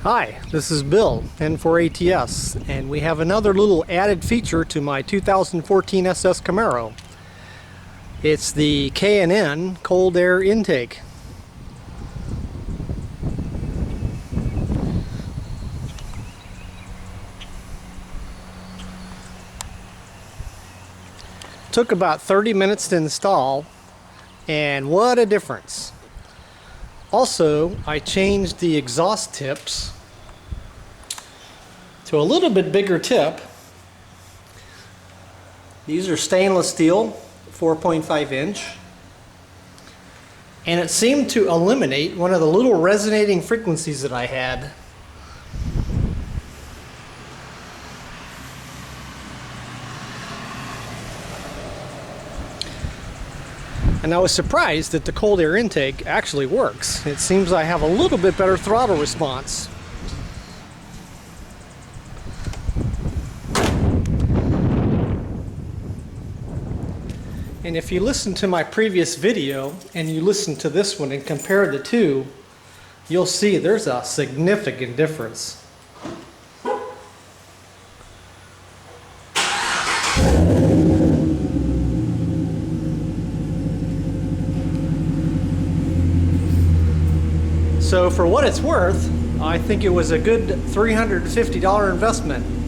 Hi, this is Bill, N4ATS, and we have another little added feature to my 2014 SS Camaro. It's the K&N cold air intake. Took about 30 minutes to install, and what a difference. Also, I changed the exhaust tips to a little bit bigger tip. These are stainless steel, 4.5 inch. And it seemed to eliminate one of the little resonating frequencies that I had. And I was surprised that the cold air intake actually works. It seems I have a little bit better throttle response. And if you listen to my previous video and you listen to this one and compare the two, you'll see there's a significant difference. So for what it's worth, I think it was a good $350 investment.